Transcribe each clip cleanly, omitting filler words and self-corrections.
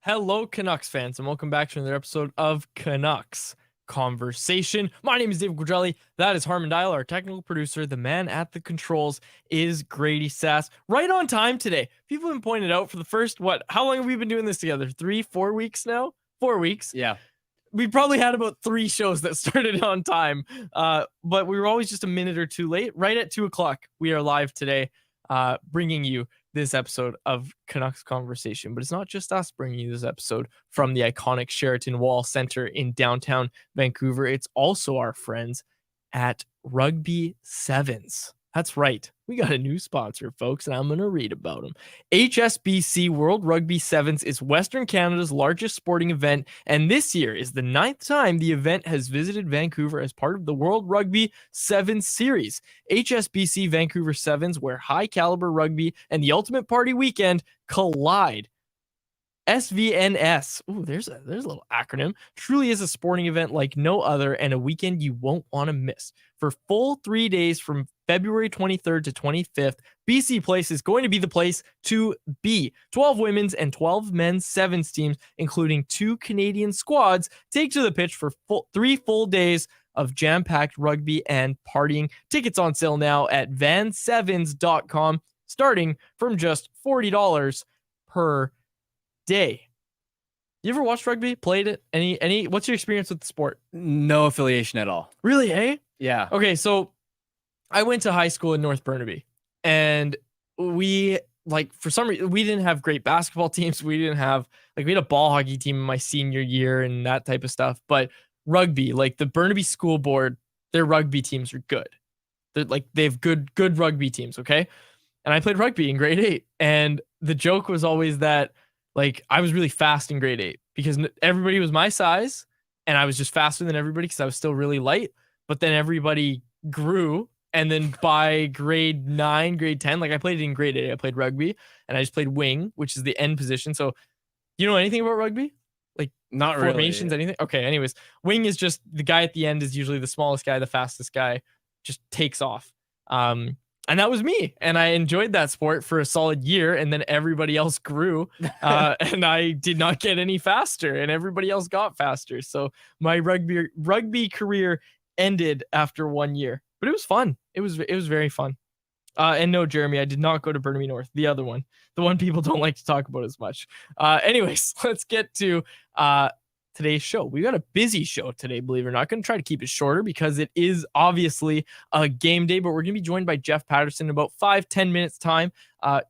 Hello, Canucks fans, and welcome back to another episode of Canucks Conversation. My name is David Quadrelli. That is Harmon Dial, our technical producer. The man at the controls is Grady Sass. Right on time today. People have been pointed out for the first, how long have we been doing this together? 4 weeks now? 4 weeks. Yeah. We probably had about 3 shows that started on time, but we were always just a minute or two late. Right at 2 o'clock, we are live today, bringing you this episode of Canucks Conversation. But it's not just us bringing you this episode from the iconic Sheraton Wall Center in downtown Vancouver. It's also our friends at Rugby Sevens. That's right. We got a new sponsor, folks, and I'm going to read about them. HSBC World Rugby Sevens is Western Canada's largest sporting event, and this year is the 9th time the event has visited Vancouver as part of the World Rugby Sevens series. HSBC Vancouver Sevens, where high-caliber rugby and the ultimate party weekend collide. SVNS, ooh, there's a little acronym, truly is a sporting event like no other and a weekend you won't want to miss. For full 3 days from February 23rd to 25th, BC Place is going to be the place to be. 12 women's and 12 men's sevens teams, including 2 Canadian squads, take to the pitch for 3 full days of jam-packed rugby and partying. Tickets on sale now at vansevens.com, starting from just $40 per day. You ever watched rugby? Played it? Any? What's your experience with the sport? No affiliation at all. Really, eh? Yeah. Okay, so I went to high school in North Burnaby, and we, for some reason, we didn't have great basketball teams. We didn't have, we had a ball hockey team in my senior year and that type of stuff. But rugby, the Burnaby School Board, their rugby teams are good. They have good rugby teams, okay? And I played rugby in grade 8, and the joke was always that I was really fast in grade 8 because everybody was my size and I was just faster than everybody because I was still really light. But then everybody grew. And then by grade 9, grade 10, I played it in grade 8. I played rugby and I just played wing, which is the end position. So you know anything about rugby? Not formations, really. anything? Okay, anyways. Wing is just the guy at the end is usually the smallest guy, the fastest guy, just takes off. And that was me. And I enjoyed that sport for a solid year. And then everybody else grew. And I did not get any faster. And everybody else got faster. So my rugby career ended after 1 year. But it was fun. It was very fun. And no, Jeremy, I did not go to Burnaby North. The other one. The one people don't like to talk about as much. Anyways, let's get to today's show. We got a busy show today, believe it or not. Going to try to keep it shorter because it is obviously a game day, but we're going to be joined by Jeff Paterson in about 5-10 minutes time.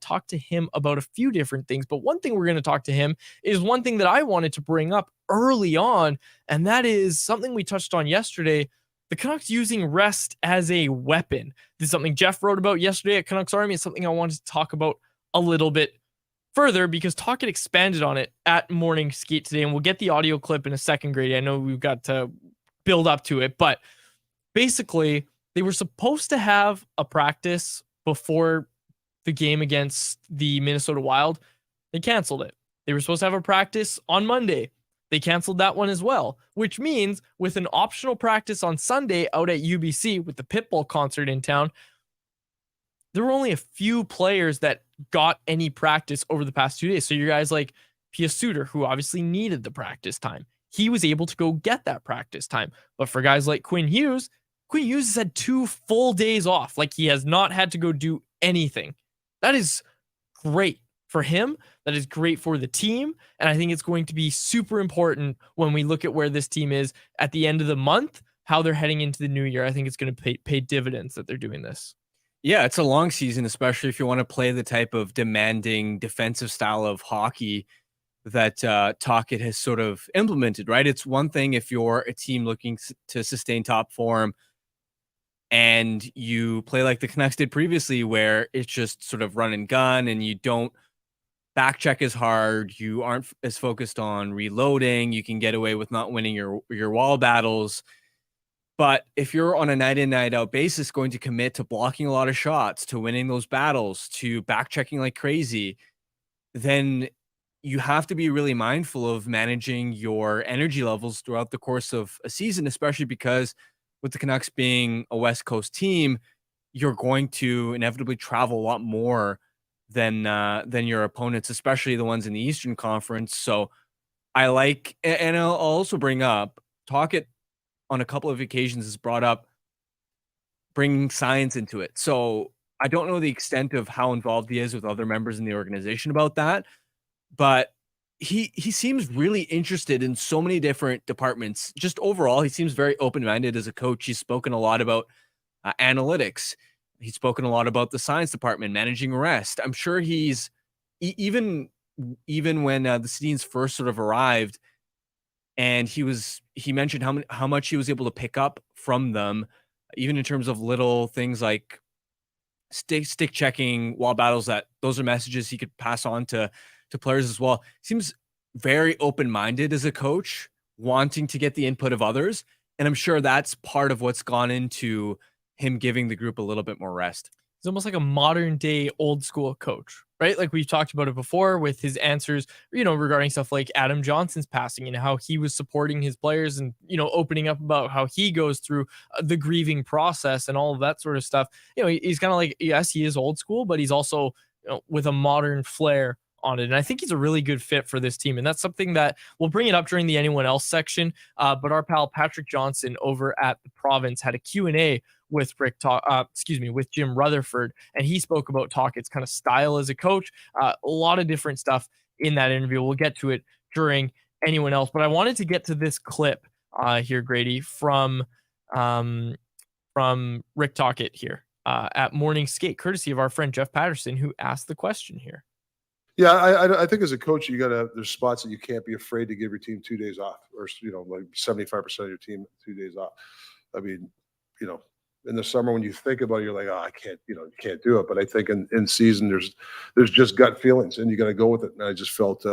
Talk to him about a few different things, but one thing we're going to talk to him is one thing that I wanted to bring up early on, and that is something we touched on yesterday. The Canucks using rest as a weapon. This is something Jeff wrote about yesterday at Canucks Army. It's something I wanted to talk about a little bit further because Tocchet expanded on it at Morning Skate today, and we'll get the audio clip in a second, Grady. I know we've got to build up to it, but basically they were supposed to have a practice before the game against the Minnesota Wild. They canceled it. They were supposed to have a practice on Monday. They canceled that one as well, which means with an optional practice on Sunday out at UBC with the Pitbull concert in town, there were only a few players that got any practice over the past 2 days. So you guys like Pia Suter, who obviously needed the practice time, he was able to go get that practice time. But for guys like Quinn Hughes has had 2 full days off. He has not had to go do anything. That is great for him. That is great for the team. And I think it's going to be super important when we look at where this team is at the end of the month, how they're heading into the new year. I think it's going to pay dividends that they're doing this. Yeah, it's a long season, especially if you want to play the type of demanding defensive style of hockey that Tocchet has sort of implemented, right? It's one thing if you're a team looking to sustain top form and you play like the Canucks did previously, where it's just sort of run and gun and you don't back check as hard, you aren't as focused on reloading, you can get away with not winning your wall battles. But if you're on a night in, night out basis going to commit to blocking a lot of shots, to winning those battles, to back checking like crazy, then you have to be really mindful of managing your energy levels throughout the course of a season, especially because with the Canucks being a West Coast team, you're going to inevitably travel a lot more than your opponents, especially the ones in the Eastern Conference. So I like, and I'll also bring up, Tocchet on a couple of occasions has brought up bringing science into it. So I don't know the extent of how involved he is with other members in the organization about that, but he seems really interested in so many different departments. Just overall, he seems very open-minded as a coach. He's spoken a lot about analytics. He's spoken a lot about the science department, managing rest. I'm sure he's even when the Sedins first sort of arrived, and he mentioned how much he was able to pick up from them, even in terms of little things like stick checking wall battles. That those are messages he could pass on to players as well. Seems very open-minded as a coach, wanting to get the input of others, and I'm sure that's part of what's gone into him giving the group a little bit more rest. He's almost like a modern day old school coach, right? Like we've talked about it before with his answers, regarding stuff like Adam Johnson's passing and how he was supporting his players and, opening up about how he goes through the grieving process and all of that sort of stuff. He's kind of like, yes, he is old school, but he's also, with a modern flair on it. And I think he's a really good fit for this team. And that's something that we'll bring it up during the anyone else section. But our pal Patrick Johnson over at the Province had a Q&A with with Jim Rutherford, and he spoke about Tocchet's kind of style as a coach. A lot of different stuff in that interview. We'll get to it during anyone else, but I wanted to get to this clip here, Grady, from Rick Tocchet here at Morning Skate, courtesy of our friend Jeff Paterson, who asked the question here. Yeah, I think as a coach, there's spots that you can't be afraid to give your team 2 days off, or like 75% of your team 2 days off. I mean, in the summer when you think about it, you're like, oh, I can't, you can't do it. But I think in season there's just gut feelings, and you got to go with it. And I just felt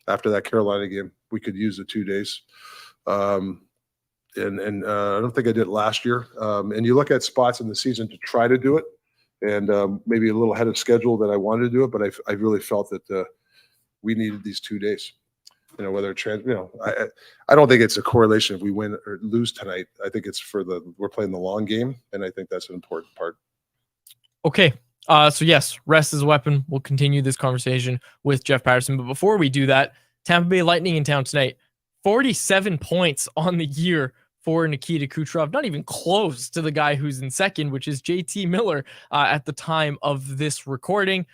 after that Carolina game, we could use the 2 days. And I don't think I did it last year. And you look at spots in the season to try to do it, and maybe a little ahead of schedule that I wanted to do it, but I really felt that we needed these 2 days. Whether I don't think it's a correlation if we win or lose tonight. I think it's we're playing the long game, and I think that's an important part. Okay. So yes, rest is a weapon. We'll continue this conversation with Jeff Paterson. But before we do that, Tampa Bay Lightning in town tonight. 47 points on the year for Nikita Kucherov. Not even close to the guy who's in second, which is JT Miller at the time of this recording.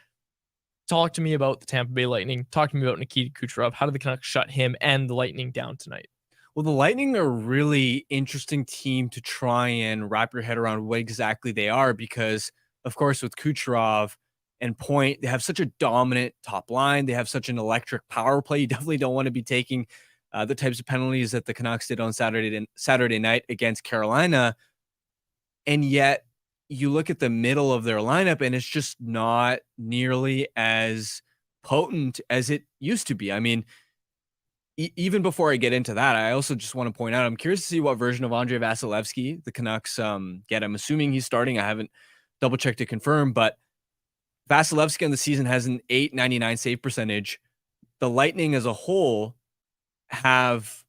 Talk to me about the Tampa Bay Lightning. Talk to me about Nikita Kucherov. How did the Canucks shut him and the Lightning down tonight? Well, the Lightning are a really interesting team to try and wrap your head around what exactly they are, because, of course, with Kucherov and Point, they have such a dominant top line. They have such an electric power play. You definitely don't want to be taking the types of penalties that the Canucks did on Saturday night against Carolina. And yet, you look at the middle of their lineup and it's just not nearly as potent as it used to be. I mean, even before I get into that, I also just want to point out, I'm curious to see what version of Andrei Vasilevskiy the Canucks get. I'm assuming he's starting. I haven't double checked to confirm, but Vasilevskiy on the season has an .899 save percentage. The Lightning as a whole have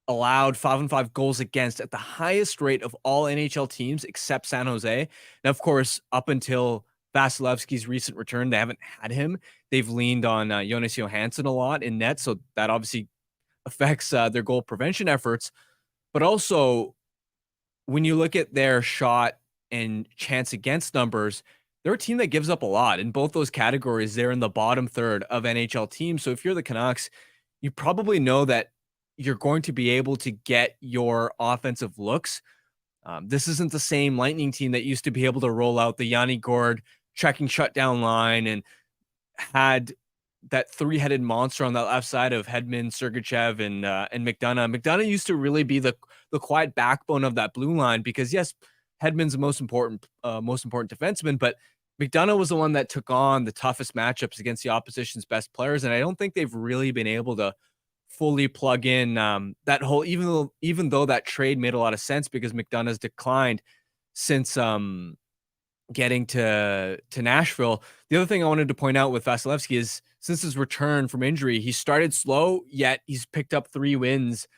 allowed 5-5 goals against at the highest rate of all NHL teams except San Jose. Now, of course, up until Vasilevsky's recent return, they haven't had him. They've leaned on Jonas Johansson a lot in net, so that obviously affects their goal prevention efforts. But also, when you look at their shot and chance against numbers, they're a team that gives up a lot. In both those categories, they're in the bottom third of NHL teams. So if you're the Canucks, you probably know that you're going to be able to get your offensive looks. This isn't the same Lightning team that used to be able to roll out the Yanni Gourde checking shutdown line and had that three-headed monster on that left side of Hedman, Sergachev, and McDonough. McDonough used to really be the quiet backbone of that blue line because, yes, Hedman's the most important defenseman, but McDonough was the one that took on the toughest matchups against the opposition's best players, and I don't think they've really been able to fully plug in that whole, even though that trade made a lot of sense because McDonough's declined since getting to Nashville. The other thing I wanted to point out with Vasilevskiy is since his return from injury, he started slow, yet he's picked up 3 wins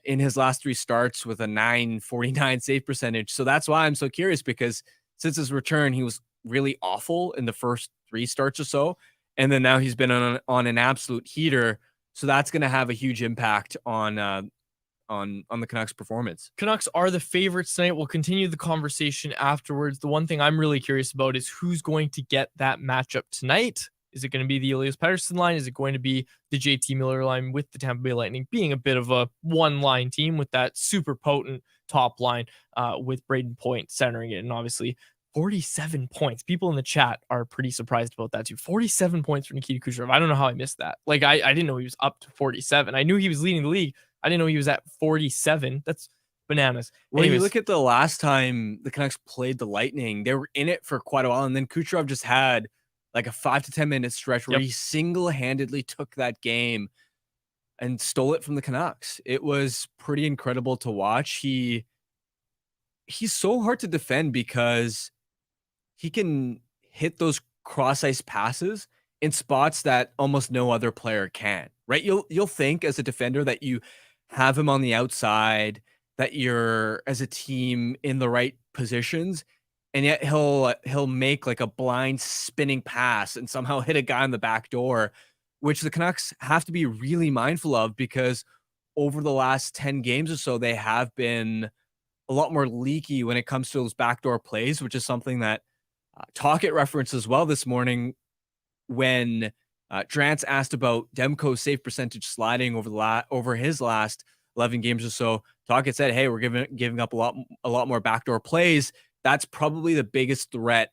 in his last 3 starts with a .949 save percentage. So that's why I'm so curious, because since his return, he was really awful in the first 3 starts or so. And then now he's been on an absolute heater. So that's going to have a huge impact on the Canucks performance. Canucks are the favorites tonight. We'll continue the conversation afterwards. The one thing I'm really curious about is who's going to get that matchup tonight. Is it going to be the Elias Paterson line? Is it going to be the JT Miller line, with the Tampa Bay Lightning being a bit of a one-line team with that super potent top line with Braden Point centering it? And obviously 47 points. People in the chat are pretty surprised about that too. 47 points for Nikita Kucherov. I don't know how I missed that. Like, I didn't know he was up to 47. I knew he was leading the league. I didn't know he was at 47. That's bananas. Well, Anyways, you look at the last time the Canucks played the Lightning, they were in it for quite a while, and then Kucherov just had like a 5 to 10 minute stretch where he single-handedly took that game and stole it from the Canucks. It was pretty incredible to watch. He's so hard to defend because he can hit those cross-ice passes in spots that almost no other player can, right? You'll think as a defender that you have him on the outside, that you're as a team in the right positions, and yet he'll make like a blind spinning pass and somehow hit a guy on the back door, which the Canucks have to be really mindful of, because over the last 10 games or so, they have been a lot more leaky when it comes to those backdoor plays, which is something that Tocchet referenced as well this morning when Drance asked about Demko's save percentage sliding over his last 11 games or so. Tocchet said, "Hey, we're giving up a lot more backdoor plays." That's probably the biggest threat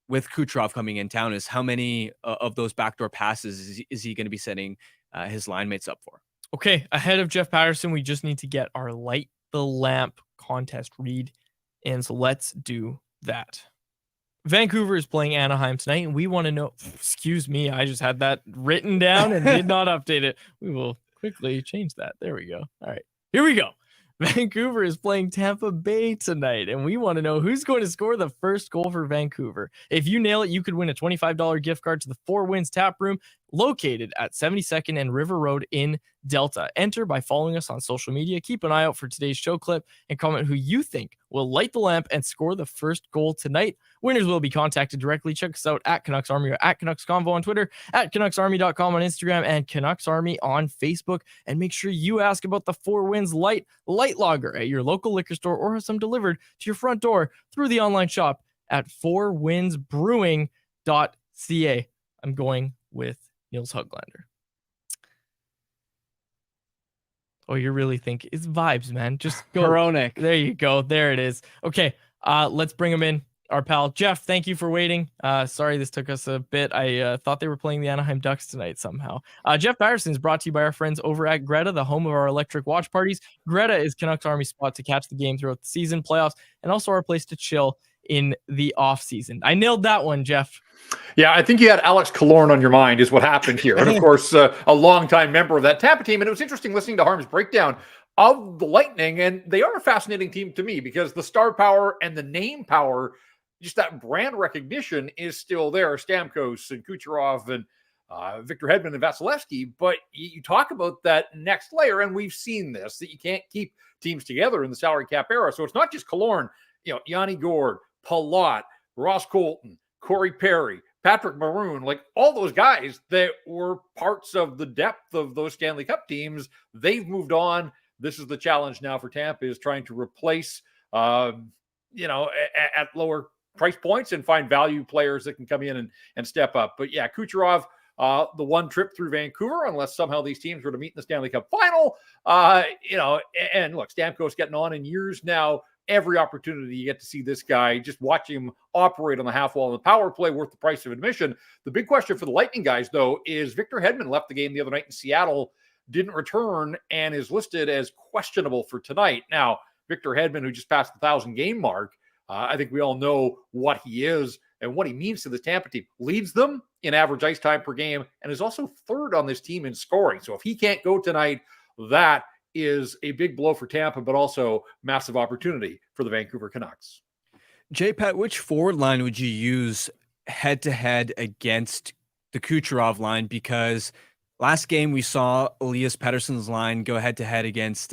with Kucherov coming in town, is how many of those backdoor passes is he going to be setting his line mates up for? okay, ahead of Jeff Paterson, we just need to get our Light the Lamp contest read. And so let's do that. Vancouver is playing Anaheim tonight, and we want to know, excuse me, I just had that written down and did not update it. We will quickly change that. There we go. All right, here we go. Vancouver is playing Tampa Bay tonight, and we want to know who's going to score the first goal for Vancouver. If you nail it, you could win a $25 gift card to the Four Winds Tap Room, located at 72nd and River Road in Delta. Enter by following us on social media. Keep an eye out for today's show clip and comment who you think will light the lamp and score the first goal tonight. Winners will be contacted directly. Check us out at Canucks Army or at Canucks Convo on Twitter, at CanucksArmy.com on Instagram, and Canucks Army on Facebook. And make sure you ask about the Four Winds Light Lager at your local liquor store, or have some delivered to your front door through the online shop at fourwindsbrewing.ca. I'm going with Niels Höglander. Oh, you're really thinking it's vibes, man. Just go. Coronic. There you go. There it is. Okay. Let's bring him in. Our pal Jeff, thank you for waiting. Sorry this took us a bit. I thought they were playing the Anaheim Ducks tonight somehow. Jeff Paterson is brought to you by our friends over at Greta, the home of our electric watch parties. Greta is Canucks Army spot to catch the game throughout the season, playoffs, and also our place to chill in the off season. I nailed that one, Jeff. Yeah, I think you had Alex Killorn on your mind is what happened here. And of course, a longtime member of that Tampa team. And it was interesting listening to Harm's breakdown of the Lightning. And they are a fascinating team to me, because the star power and the name power, just that brand recognition, is still there. Stamkos and Kucherov and Victor Hedman and Vasilevsky. But you talk about that next layer, and we've seen this, that you can't keep teams together in the salary cap era. So it's not just Killorn, Yanni Gourde, Palat, Ross Colton, Corey Perry, Patrick Maroon, like all those guys that were parts of the depth of those Stanley Cup teams. They've moved on. This is the challenge now for Tampa, is trying to replace, at lower price points and find value players that can come in and step up. But yeah, Kucherov, the one trip through Vancouver, unless somehow these teams were to meet in the Stanley Cup final, and look, Stamkos getting on in years now. Every opportunity you get to see this guy, just watching him operate on the half wall and the power play, worth the price of admission. The big question for the Lightning guys, though, is Victor Hedman left the game the other night in Seattle, didn't return, and is listed as questionable for tonight. Now, Victor Hedman, who just passed the 1,000-game mark, I think we all know what he is and what he means to the Tampa team. Leads them in average ice time per game and is also third on this team in scoring. So if he can't go tonight, that is a big blow for Tampa, but also massive opportunity for the Vancouver Canucks. J-Pat, which forward line would you use head-to-head against the Kucherov line? Because last game we saw Elias Pettersson's line go head-to-head against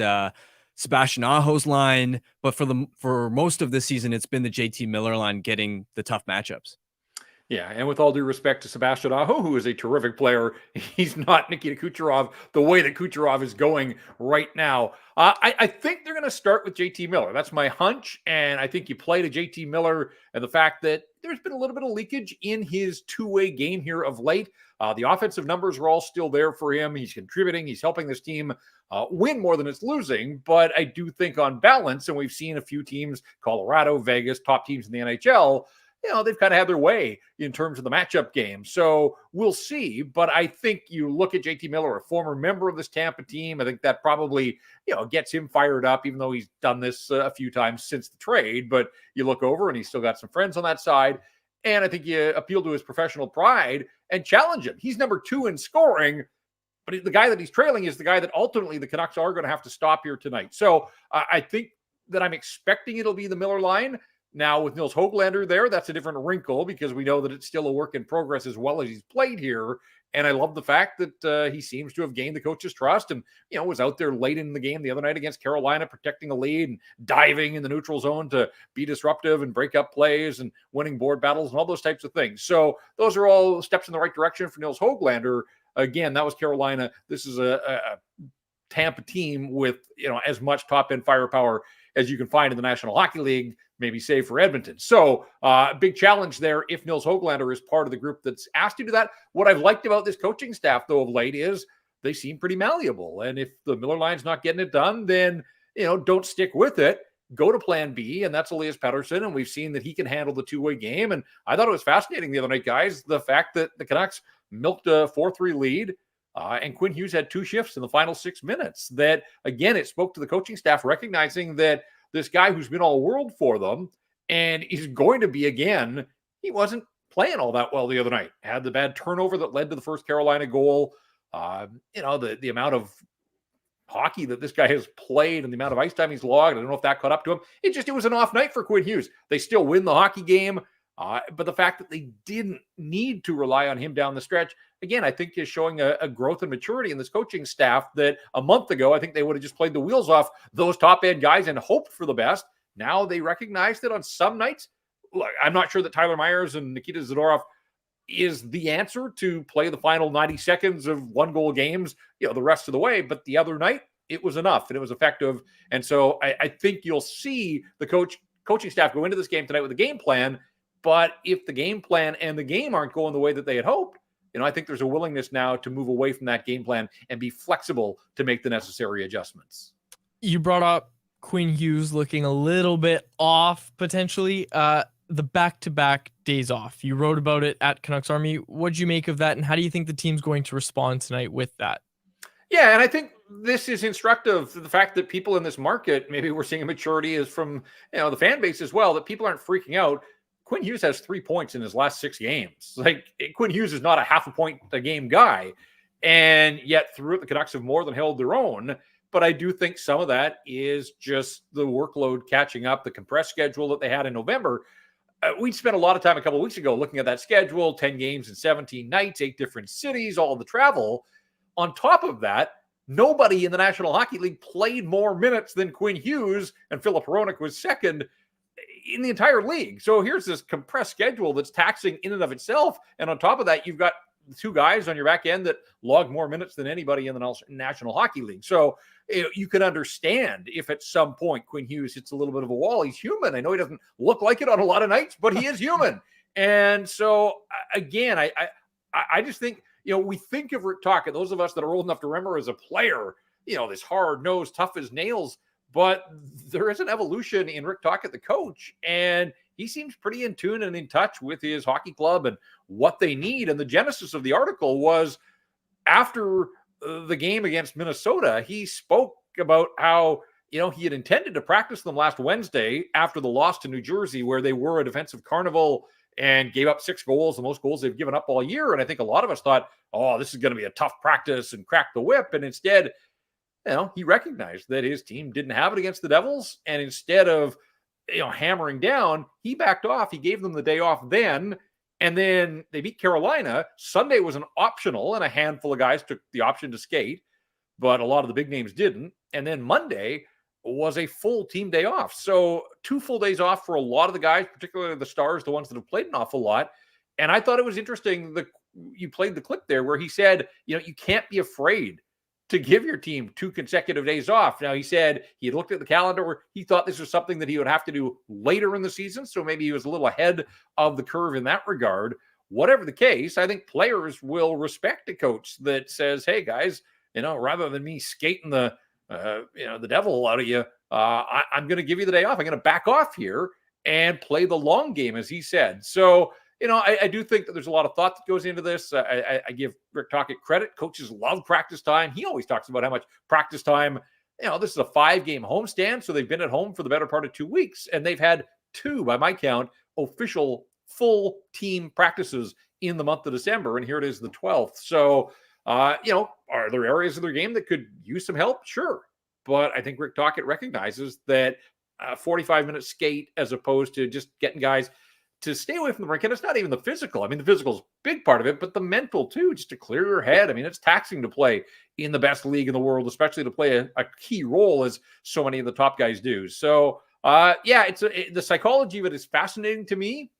Sebastian Aho's line, but for most of this season, it's been the JT Miller line getting the tough matchups. Yeah, and with all due respect to Sebastian Aho, who is a terrific player, he's not Nikita Kucherov the way that Kucherov is going right now. I think they're going to start with JT Miller. That's my hunch, and I think you play to JT Miller and the fact that there's been a little bit of leakage in his two-way game here of late. The offensive numbers are all still there for him. He's contributing. He's helping this team win more than it's losing, but I do think on balance, and we've seen a few teams, Colorado, Vegas, top teams in the NHL, they've kind of had their way in terms of the matchup game. So we'll see. But I think you look at JT Miller, a former member of this Tampa team. I think that probably, gets him fired up, even though he's done this a few times since the trade. But you look over and he's still got some friends on that side. And I think you appeal to his professional pride and challenge him. He's number 2 in scoring, but the guy that he's trailing is the guy that ultimately the Canucks are going to have to stop here tonight. So I think that I'm expecting it'll be the Miller line. Now, with Nils Höglander there, that's a different wrinkle because we know that it's still a work in progress as well as he's played here. And I love the fact that he seems to have gained the coach's trust and, was out there late in the game the other night against Carolina, protecting a lead and diving in the neutral zone to be disruptive and break up plays and winning board battles and all those types of things. So those are all steps in the right direction for Nils Höglander. Again, that was Carolina. This is a Tampa team with, as much top-end firepower as you can find in the National Hockey League, maybe save for Edmonton. So big challenge there if Nils Höglander is part of the group that's asked to do that. What I've liked about this coaching staff, though, of late is they seem pretty malleable. And if the Miller line's not getting it done, then, don't stick with it. Go to plan B, and that's Elias Paterson, and we've seen that he can handle the two-way game. And I thought it was fascinating the other night, guys, the fact that the Canucks milked a 4-3 lead, and Quinn Hughes had 2 shifts in the final 6 minutes. That, again, it spoke to the coaching staff recognizing that this guy who's been all world for them and is going to be again, he wasn't playing all that well the other night. Had the bad turnover that led to the first Carolina goal. The amount of hockey that this guy has played and the amount of ice time he's logged, I don't know if that caught up to him. It was an off night for Quinn Hughes. They still win the hockey game. But the fact that they didn't need to rely on him down the stretch, again, I think is showing a growth and maturity in this coaching staff that a month ago, I think they would have just played the wheels off those top-end guys and hoped for the best. Now they recognize that on some nights, look, I'm not sure that Tyler Myers and Nikita Zadorov is the answer to play the final 90 seconds of 1-goal games, the rest of the way. But the other night, it was enough and it was effective. And so I think you'll see the coaching staff go into this game tonight with a game plan. But if the game plan and the game aren't going the way that they had hoped, I think there's a willingness now to move away from that game plan and be flexible to make the necessary adjustments. You brought up Quinn Hughes looking a little bit off potentially. The back-to-back days off. You wrote about it at Canucks Army. What'd you make of that, and how do you think the team's going to respond tonight with that? Yeah, and I think this is instructive. The fact that people in this market, maybe we're seeing a maturity is from the fan base as well, that people aren't freaking out. Quinn Hughes has 3 points in his last 6 games. Like, Quinn Hughes is not a half a point a game guy. And yet through it, the Canucks have more than held their own. But I do think some of that is just the workload catching up, the compressed schedule that they had in November. We spent a lot of time a couple of weeks ago looking at that schedule, 10 games in 17 nights, 8 different cities, all the travel. On top of that, nobody in the National Hockey League played more minutes than Quinn Hughes, and Filip Hronek was second in the entire league. So here's this compressed schedule that's taxing in and of itself. And on top of that, you've got 2 guys on your back end that log more minutes than anybody in the National Hockey League. So you can understand if at some point Quinn Hughes hits a little bit of a wall. He's human. I know he doesn't look like it on a lot of nights, but he is human. And so again, I just think, we think of Rick Tocchet, those of us that are old enough to remember as a player, this hard-nosed, tough as nails. But there is an evolution in Rick Tocchet, the coach, and he seems pretty in tune and in touch with his hockey club and what they need. And the genesis of the article was after the game against Minnesota, he spoke about how, he had intended to practice them last Wednesday after the loss to New Jersey, where they were a defensive carnival and gave up 6 goals, the most goals they've given up all year. And I think a lot of us thought, this is going to be a tough practice and crack the whip. And instead, he recognized that his team didn't have it against the Devils. And instead of, hammering down, he backed off. He gave them the day off then. And then they beat Carolina. Sunday was an optional, and a handful of guys took the option to skate, but a lot of the big names didn't. And then Monday was a full team day off. So 2 full days off for a lot of the guys, particularly the stars, the ones that have played an awful lot. And I thought it was interesting that you played the clip there where he said, you can't be afraid to give your team 2 consecutive days off. Now, he said he had looked at the calendar. He thought this was something that he would have to do later in the season. So maybe he was a little ahead of the curve in that regard. Whatever the case, I think players will respect a coach that says, hey, guys, rather than me skating the devil out of you, I'm going to give you the day off. I'm going to back off here and play the long game, as he said. So, I do think that there's a lot of thought that goes into this. I give Rick Tocchet credit. Coaches love practice time. He always talks about how much practice time, this is a 5-game homestand. So they've been at home for the better part of 2 weeks, and they've had 2, by my count, official full team practices in the month of December. And here it is, the 12th. So, are there areas of their game that could use some help? Sure. But I think Rick Tocchet recognizes that a 45-minute skate, as opposed to just getting guys to stay away from the rink. And it's not even the physical. I mean, the physical is a big part of it, but the mental too, just to clear your head. I mean, it's taxing to play in the best league in the world, especially to play a key role as so many of the top guys do. So, the psychology of it is fascinating to me.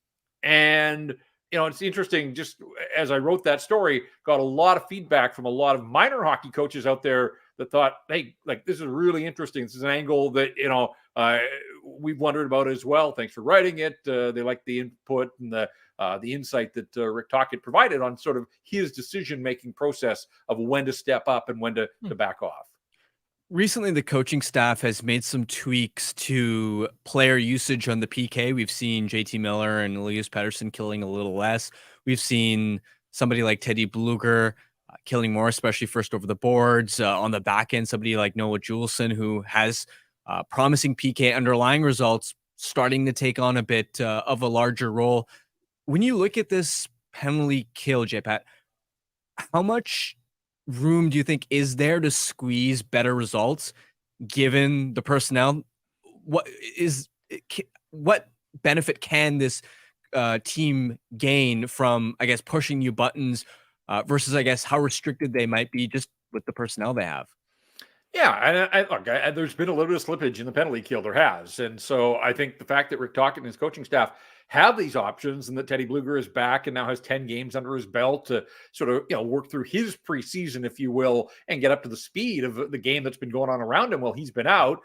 And, it's interesting, just as I wrote that story, got a lot of feedback from a lot of minor hockey coaches out there that thought, hey, this is really interesting. This is an angle that, we've wondered about as well. Thanks for writing it. They like the input and the insight that Rick Tocchet provided on sort of his decision-making process of when to step up and when to back off. Recently, the coaching staff has made some tweaks to player usage on the PK. We've seen JT Miller and Elias Paterson killing a little less. We've seen somebody like Teddy Bluger killing more, especially first over the boards. On the back end, somebody like Noah Juleson, who has promising PK underlying results, starting to take on a bit of a larger role. When you look at this penalty kill, J-Pat, how much room do you think is there to squeeze better results given the personnel? What benefit can this team gain from, I guess, pushing new buttons versus, I guess, how restricted they might be just with the personnel they have? Yeah, and there's been a little bit of slippage in the penalty kill. There has. And so I think the fact that Rick Tocchet and his coaching staff have these options, and that Teddy Bluger is back and now has 10 games under his belt to sort of, work through his preseason, if you will, and get up to the speed of the game that's been going on around him while he's been out.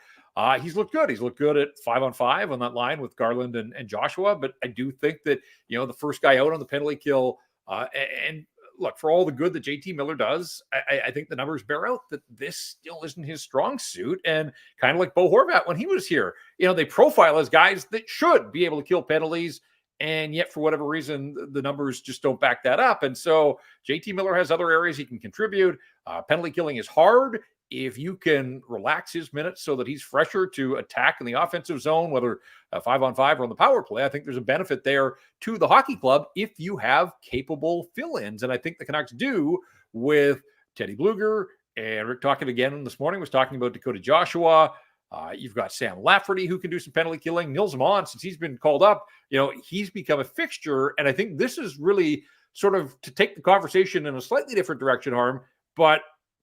He's looked good. He's looked good at 5-on-5 on that line with Garland and Joshua. But I do think that, the first guy out on the penalty kill, and look, for all the good that JT Miller does, I think the numbers bear out that this still isn't his strong suit. And kind of like Bo Horvat when he was here, they profile as guys that should be able to kill penalties. And yet, for whatever reason, the numbers just don't back that up. And so JT Miller has other areas he can contribute. Penalty killing is hard. If you can relax his minutes so that he's fresher to attack in the offensive zone, whether 5-on-5 or on the power play, I think there's a benefit there to the hockey club if you have capable fill-ins. And I think the Canucks do with Teddy Bluger, and Rick Tocchet again this morning was talking about Dakota Joshua. You've got Sam Lafferty, who can do some penalty killing. Nils Amon, since he's been called up, he's become a fixture. And I think this is really sort of to take the conversation in a slightly different direction, Harm, but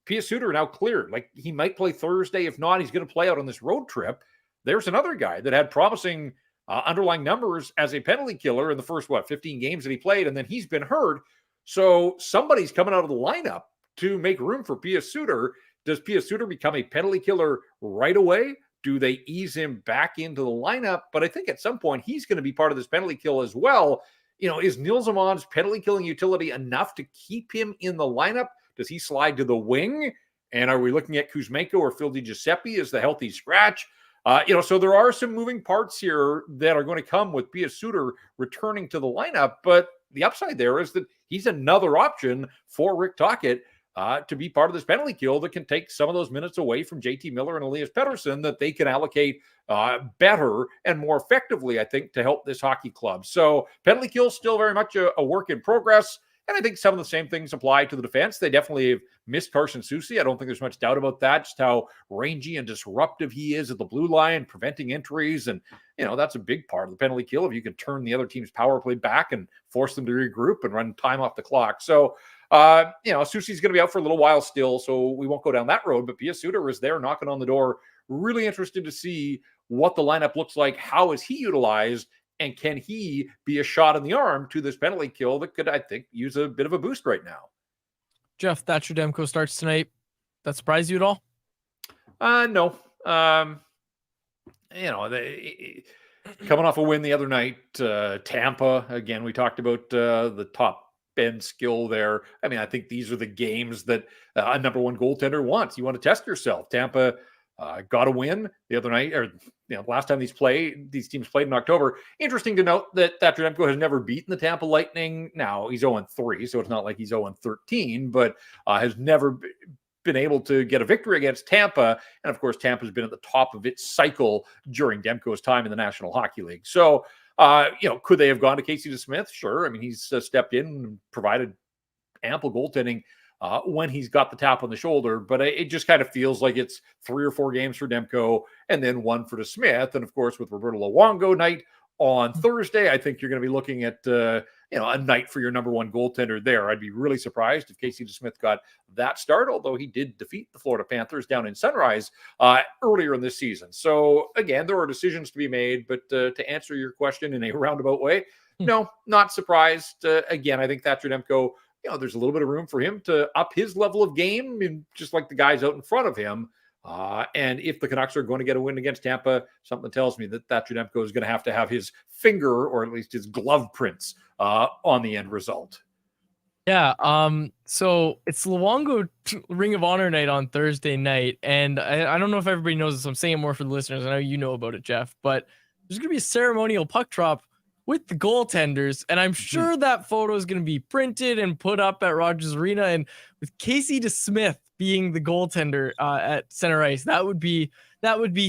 Pius Suter now cleared. He might play Thursday. If not, he's going to play out on this road trip. There's another guy that had promising underlying numbers as a penalty killer in the first, 15 games that he played, and then he's been hurt. So somebody's coming out of the lineup to make room for Pius Suter. Does Pius Suter become a penalty killer right away? Do they ease him back into the lineup? But I think at some point he's going to be part of this penalty kill as well. Is Nils Amon's penalty killing utility enough to keep him in the lineup? Does he slide to the wing? And are we looking at Kuzmenko or Phil DiGiuseppe as the healthy scratch? So there are some moving parts here that are going to come with Pius Suter returning to the lineup. But the upside there is that he's another option for Rick Tocchet to be part of this penalty kill that can take some of those minutes away from JT Miller and Elias Pettersson that they can allocate better and more effectively, I think, to help this hockey club. So penalty kill still very much a work in progress. And I think some of the same things apply to the defense. They definitely have missed Carson Soucy. I don't think there's much doubt about that, just how rangy and disruptive he is at the blue line, preventing entries. And, that's a big part of the penalty kill if you can turn the other team's power play back and force them to regroup and run time off the clock. So, Soucy's going to be out for a little while still, so we won't go down that road. But Pius Suter is there knocking on the door. Really interested to see what the lineup looks like. How is he utilized? And can he be a shot in the arm to this penalty kill that could, I think, use a bit of a boost right now? Jeff, Thatcher Demko starts tonight. That surprise you at all? No. They coming off a win the other night, Tampa, again, we talked about the top end skill there. I mean, I think these are the games that a number one goaltender wants. You want to test yourself. Tampa got a win the other night, or last time these teams played in October. Interesting to note that Thatcher Demko has never beaten the Tampa Lightning. Now he's 0-3, so it's not like he's 0-13, but has never been able to get a victory against Tampa. And of course, Tampa's been at the top of its cycle during Demko's time in the National Hockey League. So, could they have gone to Casey DeSmith? Sure. I mean, he's stepped in and provided ample goaltending when he's got the tap on the shoulder, but it just kind of feels like it's 3 or 4 games for Demko and then 1 for DeSmith. And of course, with Roberto Luongo night on Thursday, I think you're going to be looking at a night for your number one goaltender there. I'd be really surprised if Casey DeSmith got that start, although he did defeat the Florida Panthers down in Sunrise earlier in this season. So again, there are decisions to be made, but to answer your question in a roundabout way, no, not surprised. Again, I think Thatcher Demko, there's a little bit of room for him to up his level of game, and just like the guys out in front of him. And if the Canucks are going to get a win against Tampa, something tells me that Thatcher Demko is going to have his finger, or at least his glove prints, on the end result. Yeah. So it's Luongo Ring of Honor night on Thursday night, and I don't know if everybody knows this. I'm saying it more for the listeners. I know you know about it, Jeff, but there's going to be a ceremonial puck drop with the goaltenders, and I'm sure that photo is going to be printed and put up at Rogers Arena, and with Casey DeSmith being the goaltender at center ice, that would be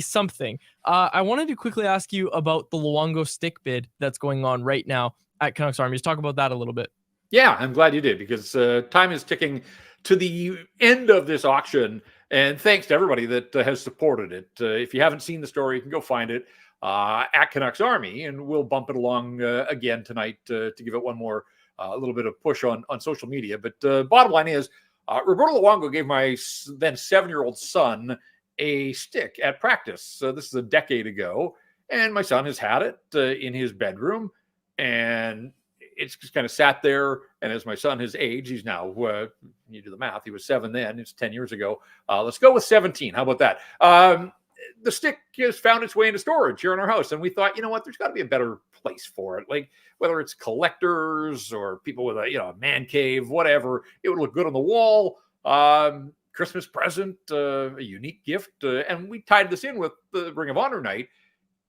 something. I wanted to quickly ask you about the Luongo stick bid that's going on right now at Canucks Army. Just talk about that a little bit. Yeah, I'm glad you did, because time is ticking to the end of this auction, and thanks to everybody that has supported it. If you haven't seen the story, you can go find it at Canucks Army, and we'll bump it along again tonight to give it one more a little bit of push on social media. But bottom line is, Roberto Luongo gave my then 7-year-old son a stick at practice. This is a decade ago, and my son has had it in his bedroom, and it's just kind of sat there. And as my son has aged, he's now, you do the math, he was 7 then, it's 10 years ago. Let's go with 17. How about that? The stick has found its way into storage here in our house. And we thought, there's got to be a better place for it. Like, whether it's collectors or people with a man cave, whatever, it would look good on the wall. Christmas present, a unique gift. And we tied this in with the Ring of Honor night.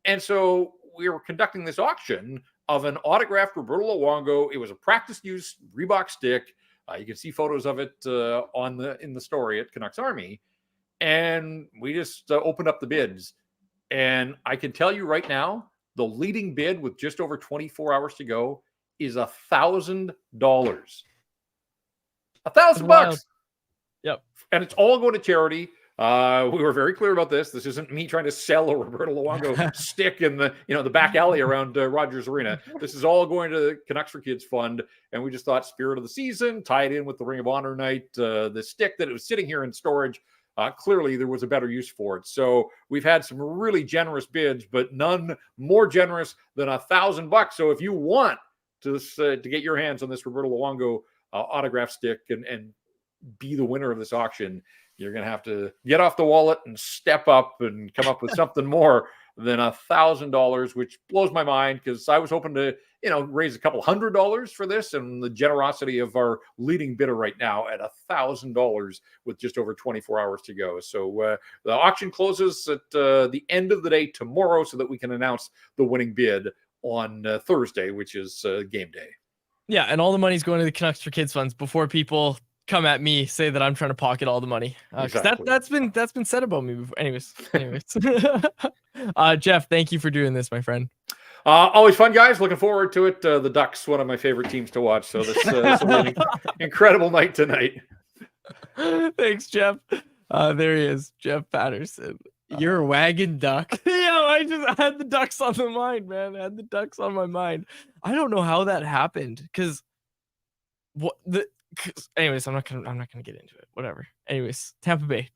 And so we were conducting this auction of an autographed Roberto Luongo. It was a practice use Reebok stick. You can see photos of it in the story at Canucks Army. And we just opened up the bids. And I can tell you right now, the leading bid with just over 24 hours to go is $1,000. $1,000. Yep. And it's all going to charity. We were very clear about this. This isn't me trying to sell a Roberto Luongo stick in the back alley around Rogers Arena. This is all going to the Canucks for Kids Fund. And we just thought spirit of the season, tied in with the Ring of Honor night, the stick that it was sitting here in storage. Clearly, there was a better use for it. So we've had some really generous bids, but none more generous than $1,000. So if you want to get your hands on this Roberto Luongo autograph stick and be the winner of this auction, you're going to have to get off the wallet and step up and come up with something more than $1,000, which blows my mind, because I was hoping to, raise a couple $100 for this, and the generosity of our leading bidder right now at $1,000 with just over 24 hours to go. So the auction closes at the end of the day tomorrow, so that we can announce the winning bid on Thursday, which is game day. Yeah, and all the money's going to the Canucks for Kids funds before people come at me, say that I'm trying to pocket all the money. Exactly. That's been said about me before. Anyways. Jeff, thank you for doing this, my friend. Always fun, guys. Looking forward to it. The Ducks, one of my favorite teams to watch. So this will be an incredible night tonight. Thanks, Jeff. There he is, Jeff Paterson. You're a wagon duck. I had the Ducks on the mind, man. I had the Ducks on my mind. I don't know how that happened, because anyways, I'm not gonna get into it. Whatever. Anyways, Tampa Bay.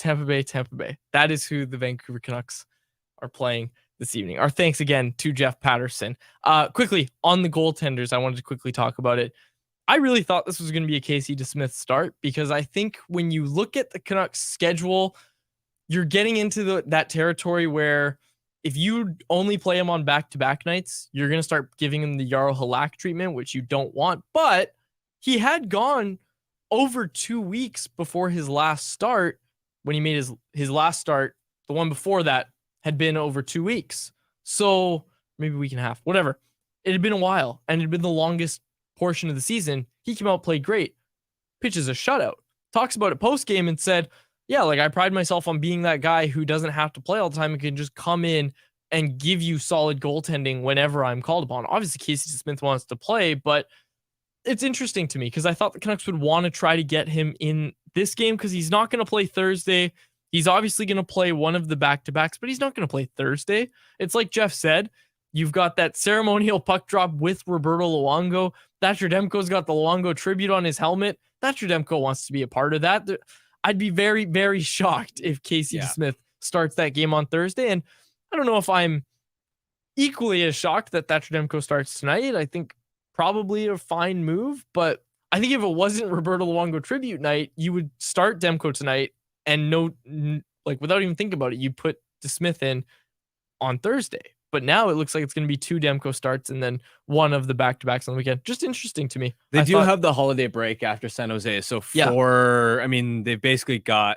That is who the Vancouver Canucks are playing this evening. Our thanks again to Jeff Paterson. Quickly on the goaltenders, I wanted to quickly talk about it. I really thought this was going to be a Casey DeSmith start because I think when you look at the Canucks schedule, you're getting into that territory where if you only play him on back-to-back nights, you're going to start giving him the Jarl Halak treatment, which you don't want. But he had gone over 2 weeks before his last start. When he made his last start, the one before that had been over 2 weeks. So maybe a week and a half, whatever. It had been a while, and it had been the longest portion of the season. He came out, played great, pitches a shutout, talks about it post-game and said, yeah, like I pride myself on being that guy who doesn't have to play all the time and can just come in and give you solid goaltending whenever I'm called upon. Obviously, Casey Smith wants to play, but it's interesting to me because I thought the Canucks would want to try to get him in this game because he's not going to play Thursday. He's obviously going to play one of the back-to-backs, but he's not going to play Thursday. It's like Jeff said, you've got that ceremonial puck drop with Roberto Luongo. Thatcher Demko's got the Luongo tribute on his helmet. Thatcher Demko wants to be a part of that. I'd be very, very shocked if Casey Smith starts that game on Thursday. And I don't know if I'm equally as shocked that Thatcher Demko starts tonight. I think probably a fine move, but I think if it wasn't Roberto Luongo tribute night, you would start Demko tonight and without even thinking about it, you put DeSmith in on Thursday. But now it looks like it's going to be 2 Demko starts and then one of the back-to-backs on the weekend. Just interesting to me. They do have the holiday break after San Jose. So they've basically got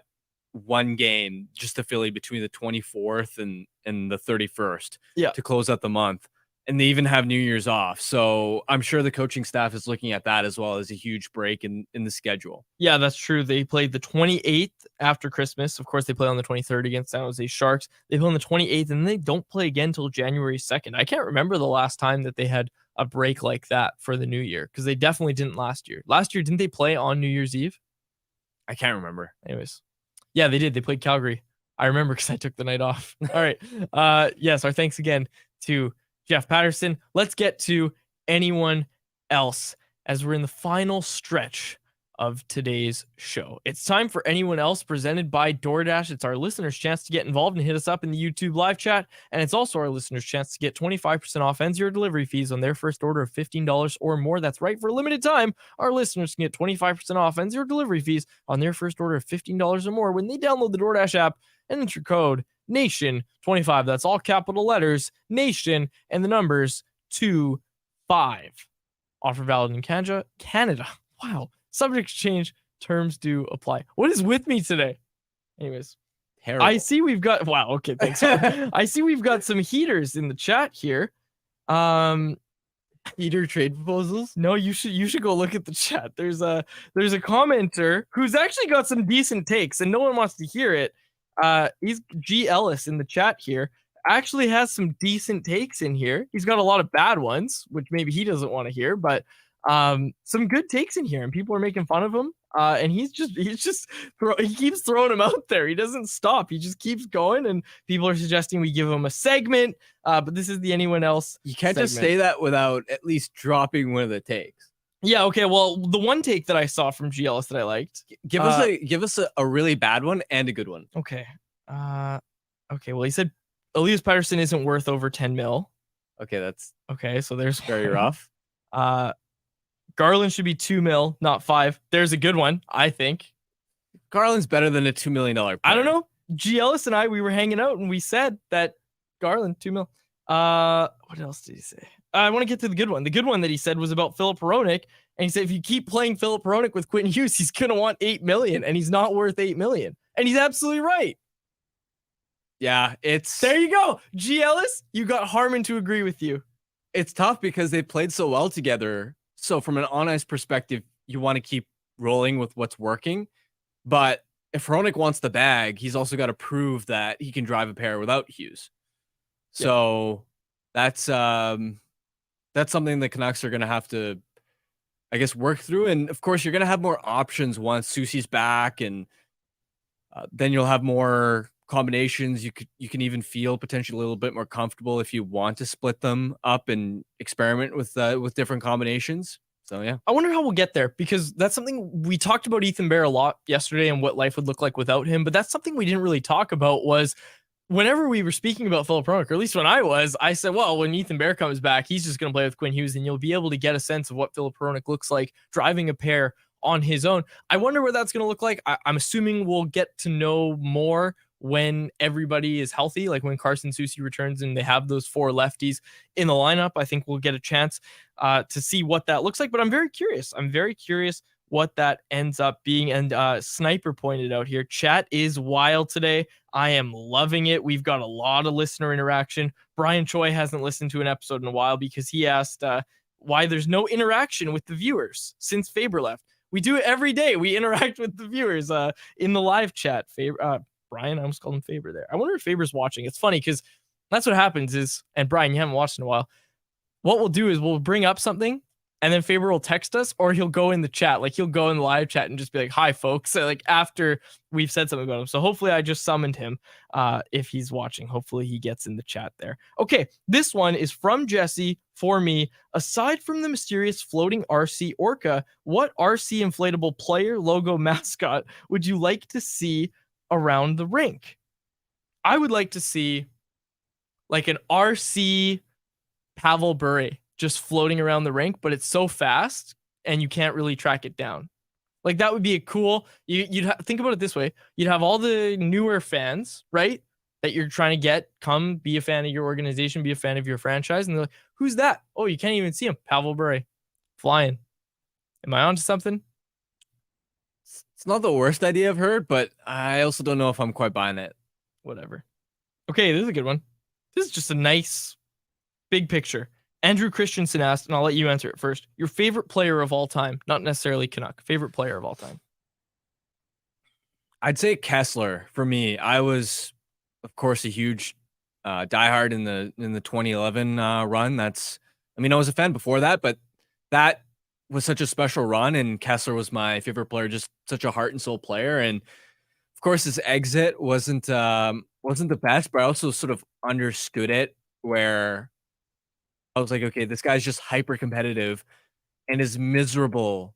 one game just to Philly between the 24th and the 31st to close out the month. And they even have New Year's off. So I'm sure the coaching staff is looking at that as well as a huge break in the schedule. Yeah, that's true. They played the 28th after Christmas. Of course, they play on the 23rd against San Jose Sharks. They play on the 28th, and they don't play again until January 2nd. I can't remember the last time that they had a break like that for the new year because they definitely didn't last year. Last year, didn't they play on New Year's Eve? I can't remember. Anyways. Yeah, they did. They played Calgary. I remember because I took the night off. All right. Yes, our thanks again to Jeff Paterson. Let's get to anyone else as we're in the final stretch of today's show. It's time for anyone else presented by DoorDash. It's our listeners' chance to get involved and hit us up in the YouTube live chat. And it's also our listeners' chance to get 25% off and 0 delivery fees on their first order of $15 or more. That's right. For a limited time, our listeners can get 25% off and 0 delivery fees on their first order of $15 or more when they download the DoorDash app and enter code NATION25. That's all capital letters, NATION, and the numbers 25. Offer valid in Canada. Wow. Subject change. Terms do apply. What is with me today? Anyways. Terrible. I see we've got... Wow. Okay. Thanks. I see we've got some heaters in the chat here. Heater trade proposals? No, you should go look at the chat. There's a commenter who's actually got some decent takes and no one wants to hear it. He's G Ellis in the chat here. Actually has some decent takes in here. He's got a lot of bad ones, which maybe he doesn't want to hear, but some good takes in here, and people are making fun of him. And he keeps throwing them out there. He doesn't stop. He just keeps going, and people are suggesting we give him a segment. But this is the anyone else. You can't just say that without at least dropping one of the takes. Yeah. Okay. Well, the one take that I saw from G Ellis that I liked. Give us a really bad one and a good one. Okay. Okay. Well, he said Elias Paterson isn't worth over 10 mil. Okay, that's okay. So there's very rough. Garland should be 2 mil, not 5. There's a good one, I think. Garland's better than a $2 million player. I don't know. G Ellis and we were hanging out and we said that Garland 2 mil. What else did he say? I want to get to the good one. The good one that he said was about Filip Hronek, and he said if you keep playing Filip Hronek with Quinn Hughes, he's gonna want $8 million, and he's not worth $8 million. And he's absolutely right. Yeah, there you go. G Ellis, you got Harmon to agree with you. It's tough because they played so well together. So from an on-ice perspective, you want to keep rolling with what's working. But if Hronek wants the bag, he's also got to prove that he can drive a pair without Hughes. So that's something the Canucks are going to have to, I guess, work through. And of course, you're going to have more options once Soucy's back, and then you'll have more combinations. You can even feel potentially a little bit more comfortable if you want to split them up and experiment with different combinations. So yeah, I wonder how we'll get there, because that's something we talked about Ethan Bear a lot yesterday and what life would look like without him. But that's something we didn't really talk about, was whenever we were speaking about Philip Hronek, or at least when I said, well, when Ethan Bear comes back, he's just going to play with Quinn Hughes, and you'll be able to get a sense of what Philip Hronek looks like driving a pair on his own. I wonder what that's going to look like. I'm assuming we'll get to know more when everybody is healthy, like when Carson Soucy returns and they have those 4 lefties in the lineup. I think we'll get a chance to see what that looks like, but I'm very curious. I'm very curious what that ends up being. And Sniper pointed out here, chat is wild today. I am loving it. We've got a lot of listener interaction. Brian Choi hasn't listened to an episode in a while because he asked why there's no interaction with the viewers since Faber left. We do it every day. We interact with the viewers in the live chat. Brian, I almost called him Faber there. I wonder if Faber's watching. It's funny because that's what happens is, and Brian, you haven't watched in a while. What we'll do is we'll bring up something and then Faber will text us, or he'll go in the chat. Like he'll go in the live chat and just be like, hi folks. So like after we've said something about him. So hopefully I just summoned him if he's watching. Hopefully he gets in the chat there. Okay. This one is from Jesse for me. Aside from the mysterious floating RC Orca, what RC inflatable player, logo, mascot would you like to see around the rink? I would like to see like an RC Pavel Bure just floating around the rink, but it's so fast and you can't really track it down. Like that would be a cool, you'd think about it this way. You'd have all the newer fans, right? That you're trying to get, come be a fan of your organization, be a fan of your franchise. And they're like, who's that? Oh, you can't even see him. Pavel Bure flying. Am I onto something? It's not the worst idea I've heard, but I also don't know if I'm quite buying it. Whatever. Okay, this is a good one. This is just a nice big picture. Andrew Christensen asked, and I'll let you answer it first. Your favorite player of all time, not necessarily Canuck, favorite player of all time. I'd say Kessler for me. I was, of course, a huge diehard in the 2011 run. I was a fan before that, but that was such a special run, and Kessler was my favorite player. Just such a heart and soul player, and of course, his exit wasn't the best, but I also sort of understood it where I was like, okay, this guy's just hyper competitive and is miserable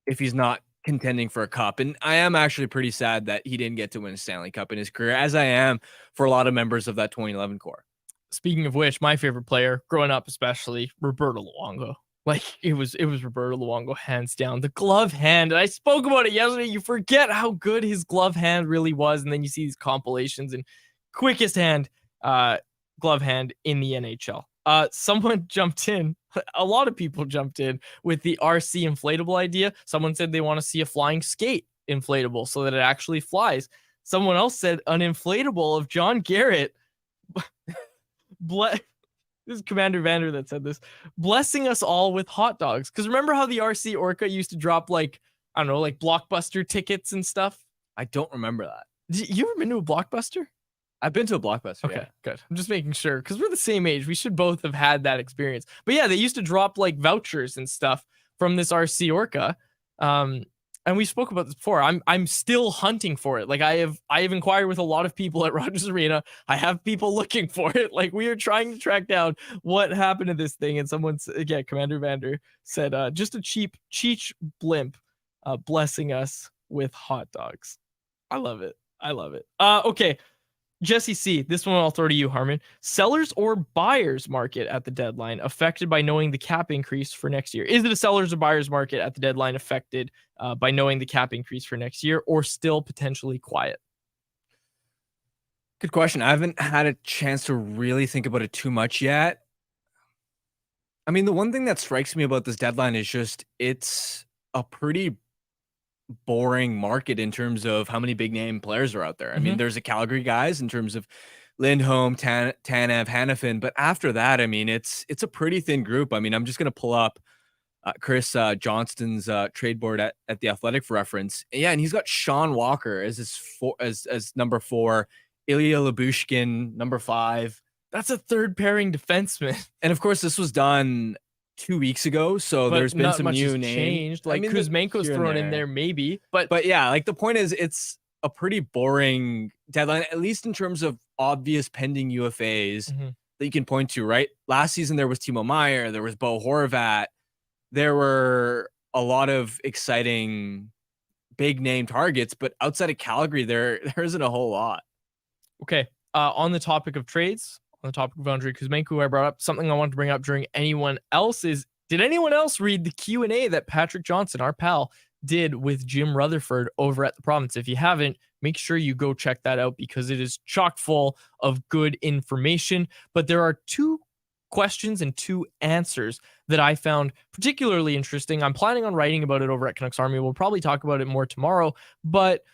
if he's not contending for a cup. And I am actually pretty sad that he didn't get to win a Stanley Cup in his career, as I am for a lot of members of that 2011 core. Speaking of which, my favorite player growing up, especially Roberto Luongo. Like it was Roberto Luongo, hands down. The glove hand, and I spoke about it yesterday. You forget how good his glove hand really was, and then you see these compilations and quickest hand, glove hand in the NHL. Someone jumped in. A lot of people jumped in with the RC inflatable idea. Someone said they want to see a flying skate inflatable so that it actually flies. Someone else said an inflatable of John Garrett. This is Commander Vander that said this, blessing us all with hot dogs. Because remember how the RC Orca used to drop like, I don't know, like Blockbuster tickets and stuff? I don't remember that. You ever been to a Blockbuster? I've been to a Blockbuster. Okay, yeah. Good. I'm just making sure because we're the same age. We should both have had that experience. But yeah, they used to drop like vouchers and stuff from this RC Orca. And we spoke about this before. I'm still hunting for it. Like I have inquired with a lot of people at Rogers Arena. I have people looking for it. Like we are trying to track down what happened to this thing. And someone's Commander Vander said, just a cheap Cheech blimp, blessing us with hot dogs. I love it. Okay. Jesse C, this one I'll throw to you, Harman. Sellers or buyers market at the deadline affected by knowing the cap increase for next year? Is it a sellers or buyers market at the deadline affected by knowing the cap increase for next year, or still potentially quiet? Good question. I haven't had a chance to really think about it too much yet. I mean, the one thing that strikes me about this deadline is just it's a pretty boring market in terms of how many big name players are out there. I mean, there's a Calgary guys in terms of Lindholm, Tanev, Hanifin, but after that, I mean, it's a pretty thin group. I mean, I'm just going to pull up Chris Johnston's trade board at the Athletic for reference. Yeah, and he's got Sean Walker as his as number 4, Ilya Lyubushkin number 5. That's a third pairing defenseman. And of course, this was done 2 weeks ago, so but there's been some new names changed. Like Kuzmenko's thrown in there, maybe. But yeah, like the point is, it's a pretty boring deadline, at least in terms of obvious pending UFAs that you can point to. Right, last season there was Timo Meier, there was Bo Horvat, there were a lot of exciting big name targets, but outside of Calgary, there isn't a whole lot. Okay, on the topic of trades, on the topic of Andre Kuzmenko, who I brought up, something I wanted to bring up during anyone else is, did anyone else read the Q&A that Patrick Johnson, our pal, did with Jim Rutherford over at the Province? If you haven't, make sure you go check that out because it is chock full of good information. But there are 2 questions and 2 answers that I found particularly interesting. I'm planning on writing about it over at Canucks Army. We'll probably talk about it more tomorrow, but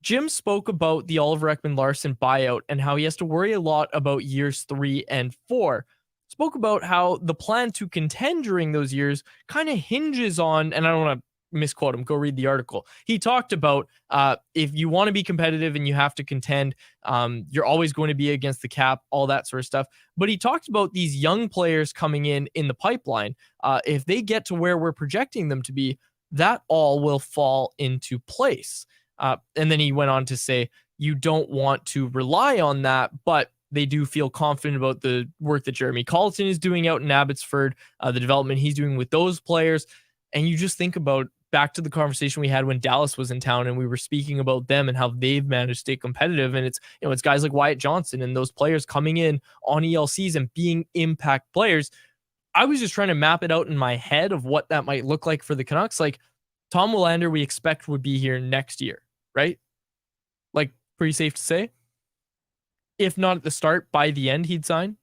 Jim spoke about the Oliver Ekman-Larsson buyout and how he has to worry a lot about years 3 and 4. Spoke about how the plan to contend during those years kind of hinges on, and I don't want to misquote him, go read the article. He talked about if you want to be competitive and you have to contend, you're always going to be against the cap, all that sort of stuff. But he talked about these young players coming in the pipeline. If they get to where we're projecting them to be, that all will fall into place. And then he went on to say, you don't want to rely on that, but they do feel confident about the work that Jeremy Colleton is doing out in Abbotsford, the development he's doing with those players. And you just think about back to the conversation we had when Dallas was in town and we were speaking about them and how they've managed to stay competitive. And it's, it's guys like Wyatt Johnson and those players coming in on ELCs and being impact players. I was just trying to map it out in my head of what that might look like for the Canucks. Like Tom Willander, we expect would be here next year, right? Like pretty safe to say. If not at the start, by the end, he'd sign.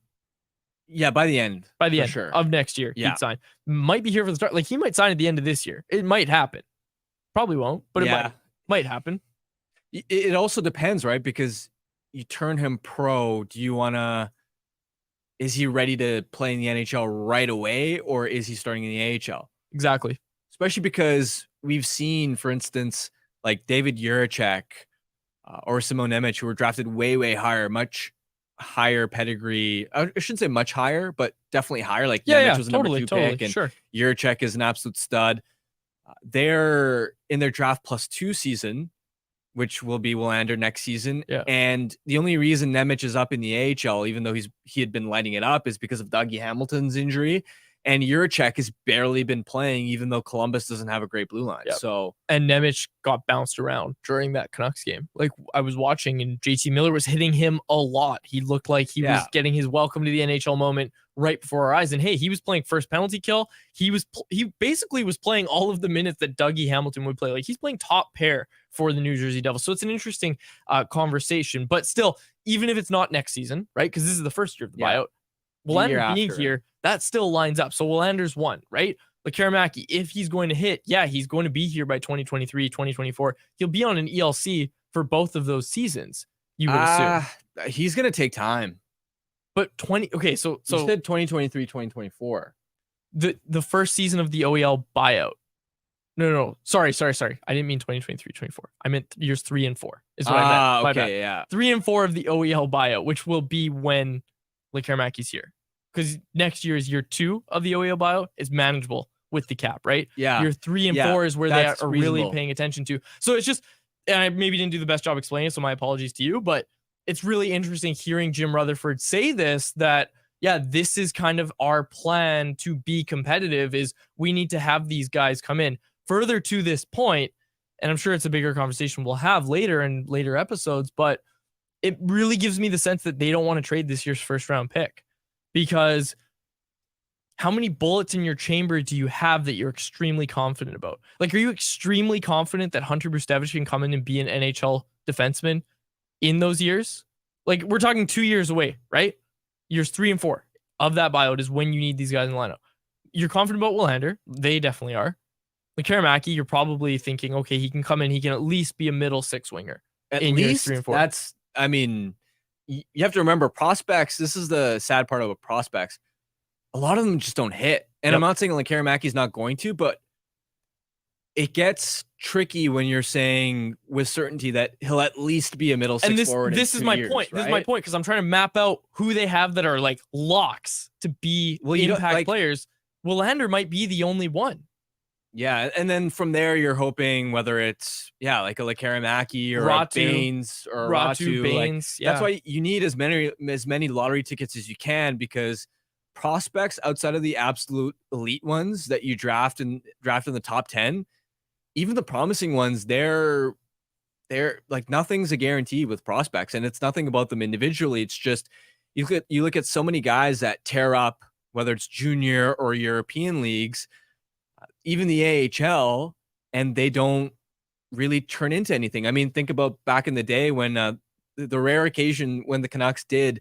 Yeah, by the end. By the end sure. of next year, he'd sign. Might be here for the start. Like he might sign at the end of this year. It might happen. Probably won't, but it might happen. It also depends, right? Because you turn him pro. Do you want to? Is he ready to play in the NHL right away, or is he starting in the AHL? Exactly. Especially because we've seen, for instance, like David Juracek or Simon Nemec, who were drafted way, way higher, much higher pedigree. I shouldn't say much higher, but definitely higher. Like Nemec was a number 2 pick, and sure. Juracek is an absolute stud. They're in their draft +2 season, which will be Willander next season. Yeah. And the only reason Nemec is up in the AHL, even though he had been lighting it up, is because of Dougie Hamilton's injury. And Juracek has barely been playing, even though Columbus doesn't have a great blue line. Yep. So, and Nemec got bounced around during that Canucks game. Like I was watching, and JT Miller was hitting him a lot. He looked like he was getting his welcome to the NHL moment right before our eyes. And hey, he was playing first penalty kill. He basically was playing all of the minutes that Dougie Hamilton would play. Like he's playing top pair for the New Jersey Devils. So it's an interesting conversation. But still, even if it's not next season, right? Because this is the first year of the buyout. Willander being here, that still lines up. So Willander's one, right? Lekaramaki, if he's going to hit, he's going to be here by 2023, 2024. He'll be on an ELC for both of those seasons, you would assume. He's going to take time. But so you said 2023, 2024. The first season of the OEL buyout. No. Sorry. I didn't mean 2023, 24. I meant years 3 and 4 is what I meant. Okay, yeah. 3 and 4 of the OEL buyout, which will be when Lekaramaki's here. Because next year is year 2 of the OEL buyout. Is manageable with the cap, right? Yeah. Year 3 and 4 is where they are reasonable. really paying attention to. So it's just, and I maybe didn't do the best job explaining it, so my apologies to you, but it's really interesting hearing Jim Rutherford say this, that, this is kind of our plan to be competitive, is we need to have these guys come in. Further to this point, and I'm sure it's a bigger conversation we'll have later in later episodes, but it really gives me the sense that they don't want to trade this year's first round pick. Because how many bullets in your chamber do you have that you're extremely confident about? Like, are you extremely confident that Hunter Bustevich can come in and be an NHL defenseman in those years? Like, we're talking 2 years away, right? Years 3 and 4 of that buyout is when you need these guys in the lineup. You're confident about Willander. They definitely are. Lekaramaki, you're probably thinking, okay, he can come in. He can at least be a middle 6 winger. At in least years 3 and 4. You have to remember, prospects, this is the sad part about prospects. A lot of them just don't hit. And I'm not saying Lekaramaki's not going to, but it gets tricky when you're saying with certainty that he'll at least be a middle 6 forward. This is my point. Right? This is my point, because I'm trying to map out who they have that are like locks to be impact players. Willander might be the only one. Yeah, and then from there, you're hoping whether it's like a Lekaramaki or a Baines or Ratu, Baines. That's why you need as many lottery tickets as you can, because prospects outside of the absolute elite ones that you draft in the top 10, even the promising ones, they they're like, nothing's a guarantee with prospects, and it's nothing about them individually. It's just you look at so many guys that tear up, whether it's junior or European leagues, even the AHL, and they don't really turn into anything. I mean, think about back in the day when the rare occasion when the Canucks did.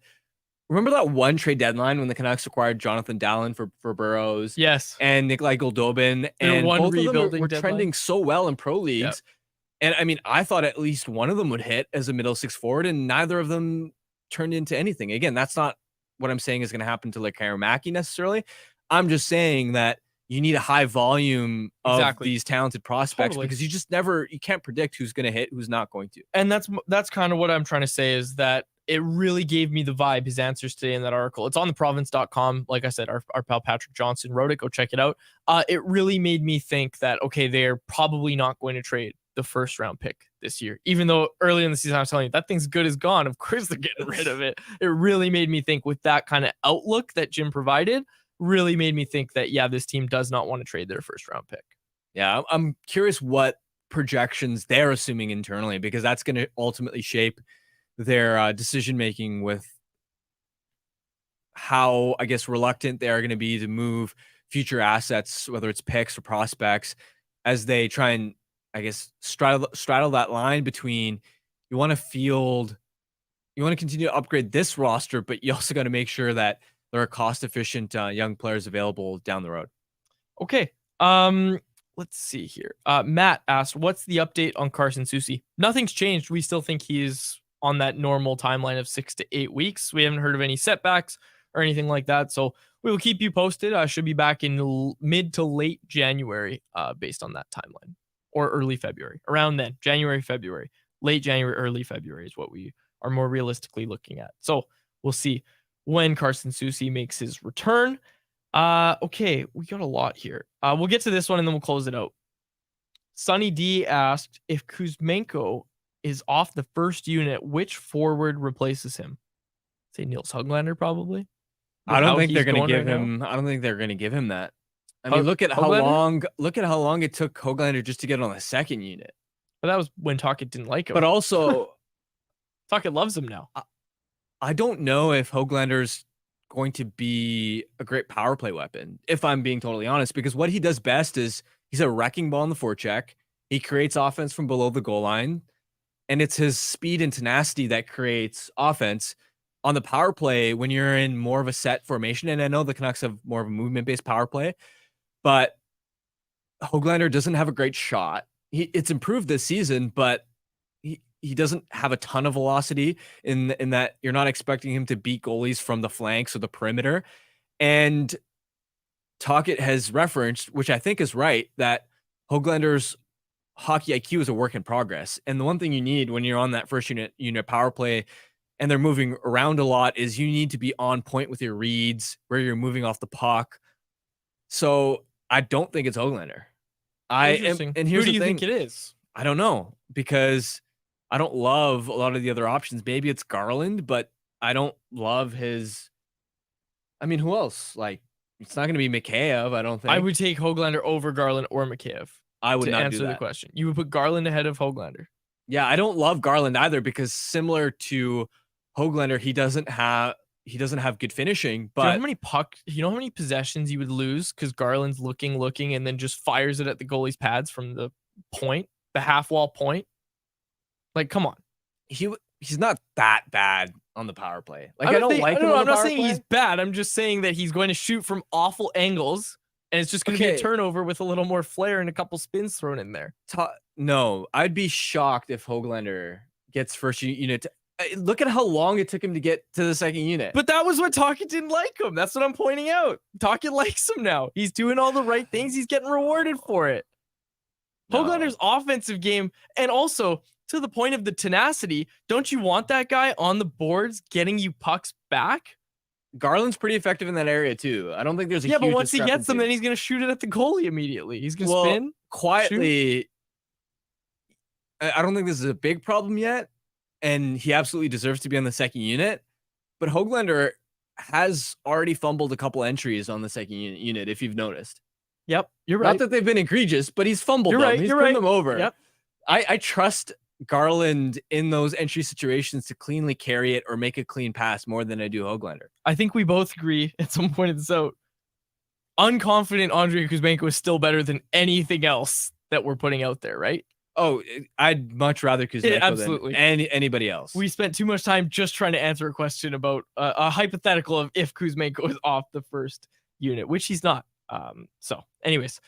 Remember that one trade deadline when the Canucks acquired Jonathan Dallin for Burrows? Yes. And Nikolai Goldobin, and one both of them rebuilding were deadline. trending so well in pro leagues. And I mean, I thought at least one of them would hit as a middle six forward, and neither of them turned into anything. Again, that's not what I'm saying is going to happen to like Karamaki necessarily. I'm just saying that you need a high volume of these talented prospects because you just you can't predict who's going to hit, who's not going to. And that's kind of what I'm trying to say, is that it really gave me the vibe, his answers today in that article. It's on theprovince.com. Like I said, our pal Patrick Johnson wrote it. Go check it out. It really made me think that, okay, they're probably not going to trade the first round pick this year, even though early in the season I was telling you that thing's good as gone. Of course they're getting rid of it. It really made me think, with that kind of outlook that Jim provided, really made me think that, yeah, this team does not want to trade their first round pick. Yeah, I'm curious what projections they're assuming internally, because that's going to ultimately shape their decision making with how, I guess, reluctant they are going to be to move future assets, whether it's picks or prospects, as they try and, I guess, straddle that line between you want to continue to upgrade this roster, but you also got to make sure that there are cost-efficient young players available down the road. Okay. Let's see here. Matt asked, what's the update on Carson Soucy? Nothing's changed. We still think he's on that normal timeline of 6 to 8 weeks. We haven't heard of any setbacks or anything like that. So we will keep you posted. I should be back in mid to late January based on that timeline, or early February. Around then, January, February. Late January, early February is what we are more realistically looking at. So we'll see when Carson Soucy makes his return. Okay, we got a lot here. We'll get to this one and then we'll close it out. Sonny D asked, if Kuzmenko is off the first unit, which forward replaces him? Say Nils Höglander, probably. I don't think they're going to give him. I don't think they're going to give him that. I mean, look at how long it took Höglander just to get on the second unit. But that was when Tocchet didn't like him. But also, Tocchet loves him now. I don't know if Höglander's going to be a great power play weapon, if I'm being totally honest, because what he does best is he's a wrecking ball in the forecheck. He creates offense from below the goal line, and it's his speed and tenacity that creates offense on the power play when you're in more of a set formation. And I know the Canucks have more of a movement-based power play, but Höglander doesn't have a great shot. It's improved this season, but he doesn't have a ton of velocity in that you're not expecting him to beat goalies from the flanks or the perimeter. And Tocchet has referenced, which I think is right, that Höglander's hockey IQ is a work in progress. And the one thing you need when you're on that first unit power play and they're moving around a lot is you need to be on point with your reads, where you're moving off the puck. So I don't think it's Höglander. And here's Who do you think it is? I don't know, because I don't love a lot of the other options. Maybe it's Garland, but I don't love his. I mean, who else? Like, it's not going to be Mikheyev, I don't think. I would take Höglander over Garland or Mikheyev. I would not answer do that. The question. You would put Garland ahead of Höglander. Yeah, I don't love Garland either, because similar to Höglander, he doesn't have good finishing. But you know how many possessions you would lose because Garland's looking, and then just fires it at the goalie's pads from the point, the half wall point. Like, come on. He's not that bad on the power play. Like, I don't like him. I'm not saying he's bad. I'm just saying that he's going to shoot from awful angles, and it's just going to be a turnover with a little more flair and a couple spins thrown in there. No, I'd be shocked if Höglander gets first unit. Look at how long it took him to get to the second unit. But that was what Tocchet didn't like him. That's what I'm pointing out. Tocchet likes him now. He's doing all the right things. He's getting rewarded for it. No. Höglander's offensive game, and also to the point of the tenacity, don't you want that guy on the boards getting you pucks back? Garland's pretty effective in that area too. I don't think there's a but once he gets them, then he's going to shoot it at the goalie immediately. He's going to spin quietly. Shoot. I don't think this is a big problem yet, and he absolutely deserves to be on the second unit. But Höglander has already fumbled a couple entries on the second unit, if you've noticed. Yep, you're right. Not that they've been egregious, but he's fumbled them. He's turned them over. Yep. I trust Garland in those entry situations to cleanly carry it or make a clean pass more than I do Höglander. I think we both agree at some point in this out. Unconfident Andrei Kuzmenko is still better than anything else that we're putting out there, right? Oh, I'd much rather Kuzmenko absolutely. than anybody else. We spent too much time just trying to answer a question about a hypothetical of if Kuzmenko is off the first unit, which he's not. So anyways,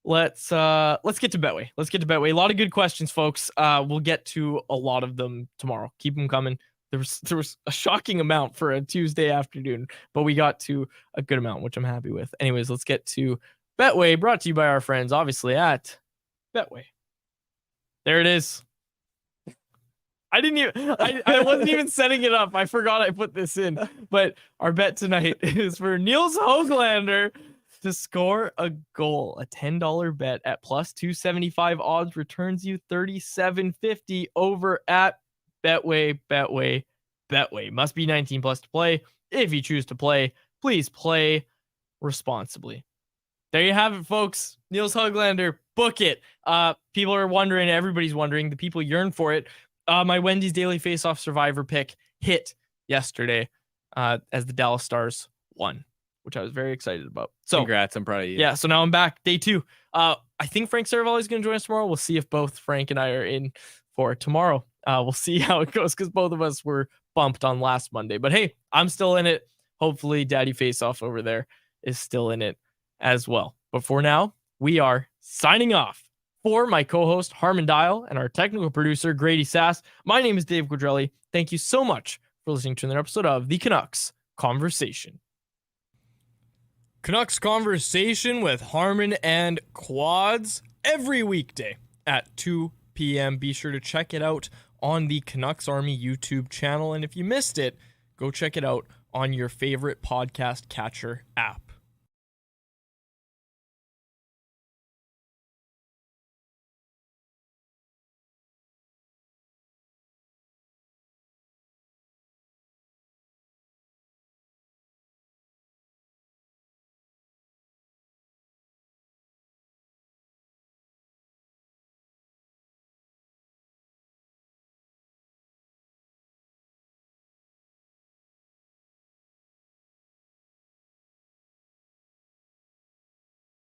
let's get to Betway. Let's get to Betway. A lot of good questions, folks. We'll get to a lot of them tomorrow. Keep them coming. There was a shocking amount for a Tuesday afternoon, but we got to a good amount, which I'm happy with. Anyways, let's get to Betway, brought to you by our friends, obviously, at Betway. There it is. I wasn't even setting it up. I forgot I put this in. But our bet tonight is for Nils Höglander to score a goal. A $10 bet at plus 275 odds returns you $37.50 over at Betway. Must be 19 plus to play. If you choose to play, please play responsibly. There you have it, folks. Nils Höglander, book it. People are wondering, everybody's wondering, the people yearn for it. My Wendy's Daily Face-Off Survivor pick hit yesterday as the Dallas Stars won, which I was very excited about. So congrats, I'm proud of you. Yeah, so now I'm back, day 2. I think Frank Saravalli is going to join us tomorrow. We'll see if both Frank and I are in for tomorrow. We'll see how it goes because both of us were bumped on last Monday. But hey, I'm still in it. Hopefully, Daddy Face-Off over there is still in it as well. But for now, we are signing off. For my co-host, Harmon Dial, and our technical producer, Grady Sass, my name is Dave Quadrelli. Thank you so much for listening to another episode of the Canucks Conversation. Canucks Conversation with Harmon and Quads every weekday at 2 p.m. Be sure to check it out on the Canucks Army YouTube channel. And if you missed it, go check it out on your favorite podcast catcher app.